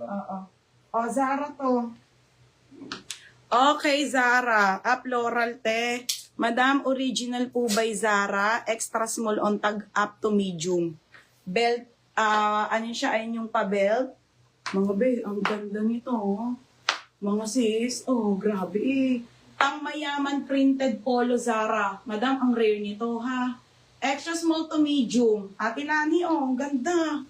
Oo. O, Zara to. Okay, Zara. Floral te. Madam, original po by Zara. Extra small on tag up to medium. Belt, ano siya, ayun yung pa-belt. Mga be, ang ganda nito. Oh. Mga sis, oh, grabe eh. Ang mayaman printed polo Zara. Madam, ang rare nito ha. Extra small to medium. Ate Lani, oh, ang ganda.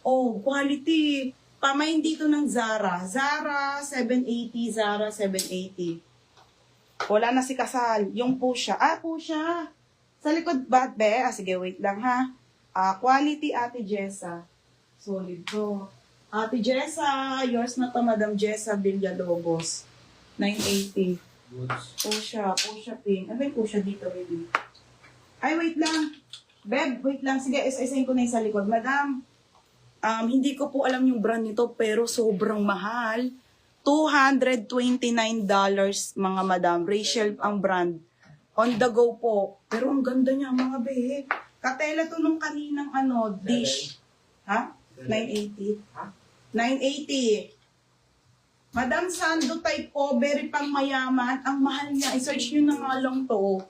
Oh, quality. Pamain dito ng Zara. Zara 780, Zara 780. Wala na si Kasal. Yung Pusha. Pusha. Sa likod ba, be? Sige, wait lang ha. Quality Ate Jessa. Solid to. Ate Jessa, yours na to, Madam Jessa Villalobos. 980. Pusha pink. Ano yung Pusha dito, baby? Ay, wait lang. Beb, wait lang. Sige, isa-isayin ko na yung sa likod. Madam, hindi ko po alam yung brand nito, pero sobrang mahal. $229, mga madam. Rachel ang brand. On the go po. Pero ang ganda niya, mga be. Katela to nung kaninang dish. Ha? 980. Ha? 980. Madam Sando type po, very pang mayaman. Ang mahal niya. I-search nyo na nga lang to.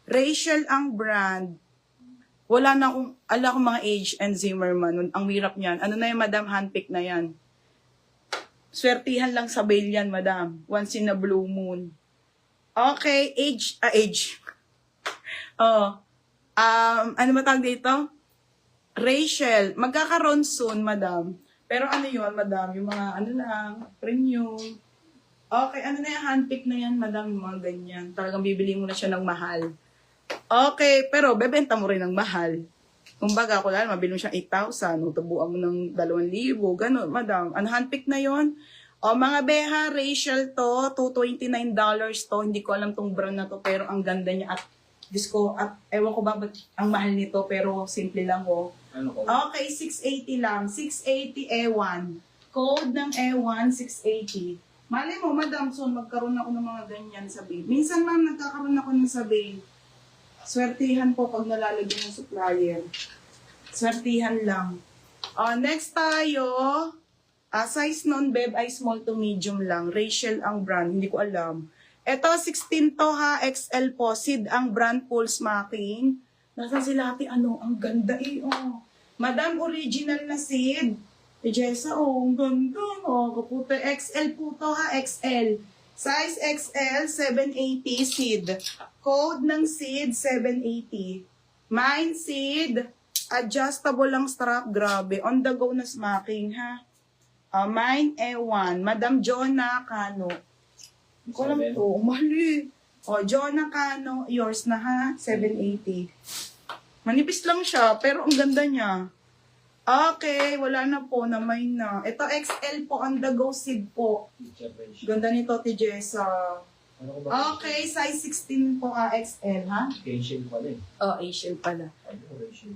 Rachel ang brand. Wala na akong, ala akong mga Age and Zimmerman. Ang hirap niyan. Ano na yan, madam? Handpick na yan. Swertihan lang sa bail yan, madam. Once in a blue moon. Okay, age. Ano ba tawag dito? Rachel. Magkakaroon soon, madam. Pero ano yun, madam? Yung mga, premium. Okay, ano na yan? Handpick na yan, madam. Yung mga ganyan. Talagang bibili mo na siya ng mahal. Okay, pero bebenta mo rin ng mahal. Kumbaga, kung lang, mabili mo siya 8,000, tubuan mo ng 2,000, gano'n, madam. Ano, handpick na yon. O, mga beha, Rachel to, $229 to. Hindi ko alam tong brand na to, pero ang ganda niya. At, Diyos ko, at ewan ko ba ang mahal nito, pero simple lang, oh. Ano ko? Okay, 680 lang. 680 E1. Code ng E1, 680. Mali mo, madam, so magkaroon ako ng mga ganyan sa babe. Minsan, ma'am, nagkakaroon ako ng sa babe. Swertihan po pag nalalagyan ng supplier. Swertihan lang. Next tayo. Size non-beb ay small to medium lang. Rachel ang brand. Hindi ko alam. Ito, 16 to ha. XL po. Sid ang brand, full smacking. Nasaan sila ate? Ano? Ang ganda eh. Oh. Madam, original na Sid. Jessa, ang ganda. Kaputi. XL po to ha. XL. Size XL, 780 Sid. Code ng Sid, 780. Mine Sid, adjustable lang strap, grabe. On the go na smacking, ha? Mine E1, Madam Jonah Cano. Hindi ko alam ito, mali. Jonah Cano, yours na ha, 780. Manipis lang siya, pero ang ganda niya. Okay, wala na po, namay na. Ito XL po, on the go Sid po. Ganda nito, Tijessa. Ano ba? Okay, size 16 po XL, ha? Asian pala eh. Asian pala. Ano Asian?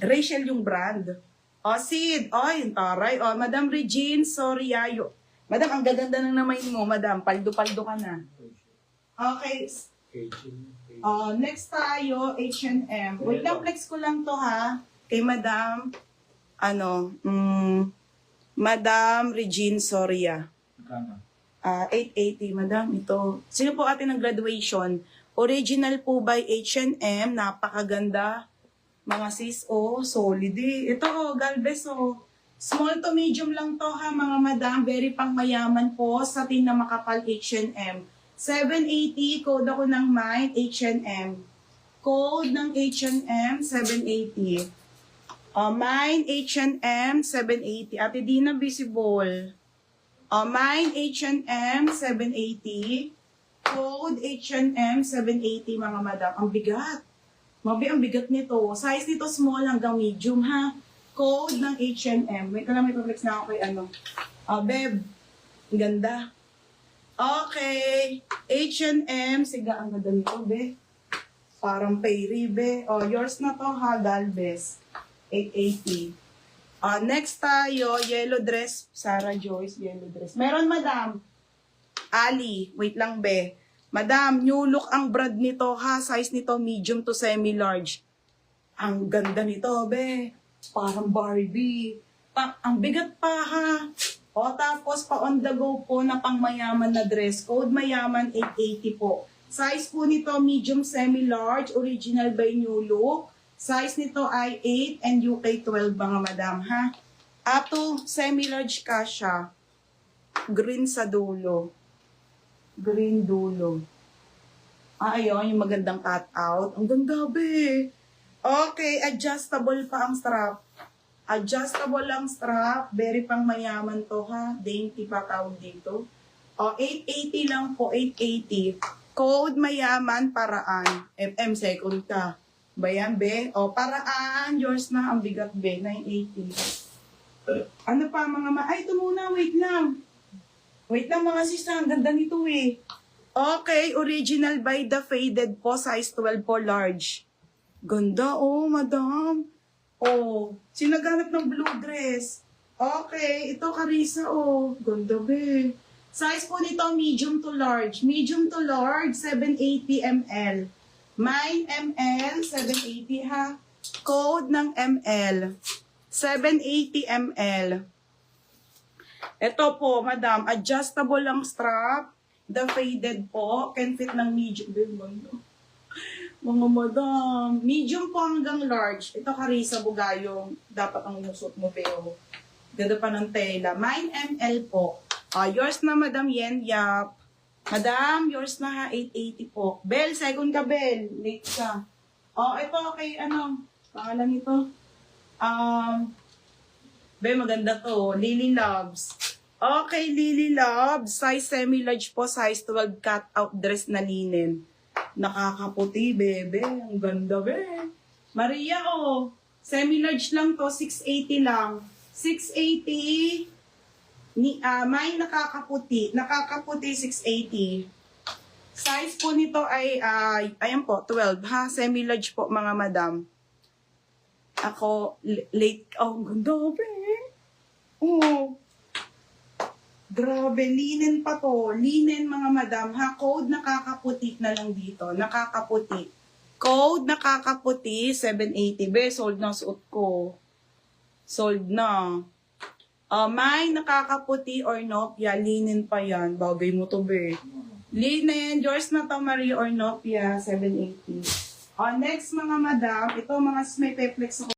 Rachel yung brand. Sid. Yung taray. Madam Regine Soriayo. Madam, ang gaganda ng namay mo, madam. Paldo-paldo ka na. Okay. Asian. Next tayo, H&M. Wait lang, flex ko lang to, ha? Kay madam, Madam Regine Soria. Kama. 880, madam, ito. Sino po atin ng graduation? Original po by H&M, napakaganda. Mga sis, solid eh. Ito, Galvez, small to medium lang to ha, mga madam. Very pang mayaman po, satin na makapal H&M. 780, code ako ng mine, H&M. Code ng H&M, 780. Mine H&M, 780. Ate Dina, visible. Mine H&M, 780. Code H&M, 780, mga madam. Ang bigat. Ang bigat nito. Size nito small hanggang medium, ha? Code ng H&M. Wait na lang, may pa-flex na ako kay Beb. Ang ganda. Okay. H&M. Siga, ang ganda nito, be. Parang payri, be. Yours na to, ha, Galvez. 880. Next tayo, yellow dress. Sarah Joyce, yellow dress. Meron, madam. Ali, wait lang, be. Madam, new look ang brand nito, ha. Size nito, medium to semi-large. Ang ganda nito, be. Parang Barbie. Ang bigat pa, ha. O tapos pa on the go po na pangmayaman na dress code, mayaman 880 po. Size po nito medium semi-large, original by New Look. Size nito ay 8 and UK 12 mga madam ha. Ato semi-large kasha. Green sa dulo. Green dulo. Ayun, yung magandang cut out. Ang ganda be. Okay, adjustable pa ang strap. Adjustable ang strap. Very pang mayaman to ha. Dainty pa tawag dito. O, 880 lang po. 880. Code mayaman, paraan. FM second ka. Bayan, be? O, paraan. Yours na. Ang bigat, be. 980. Ano pa, mga Ay, ito muna. Wait lang. Wait lang, mga sista. Ang ganda nito, eh. Okay, original by The Faded po. Size 12 po, large. Ganda, oh, madam. Oh, sinaganap ng blue dress. Okay, ito, Carissa, oh. Ganda, be. Size po nito, medium to large. Medium to large, 780 ml. Mine ml, 780 ha. Code ng ml, 780 ml. Ito po, madam, adjustable ang strap. The Faded po, can fit ng medium. Mga madam, medium po hanggang large. Ito, Carissa, bugayong. Dapat ang musot mo, pero ganda pa ng tela. Mine ml po. Yours na, Madam Yen Yap. Madam, yours na ha, 880 po. Bell, second ka, Bell. Late ka. Ito, kay pangalan nito? Be, maganda to. Lily Loves. Okay, Lily Loves. Size semi-large po, size 12 cut-out dress na linen. Nakakaputi, bebe. Ang ganda, be. Maria, semi-large lang to, 680 lang. 680. May nakakaputi 680. Size po nito ay ayan po 12 ha, semi-large po mga madam. Ako late, ganda be. Grabe, linen pa to. Linen mga madam ha, code nakakaputi na lang dito. Nakakaputi. Code nakakaputi 780 be, sold na suot ko. Sold na. May nakakaputi or nopia, linen pa yan. Bagay mo to, be. Linen, yours na to, Marie or nopia, 780. Next, mga madam, ito mga may peplex ako.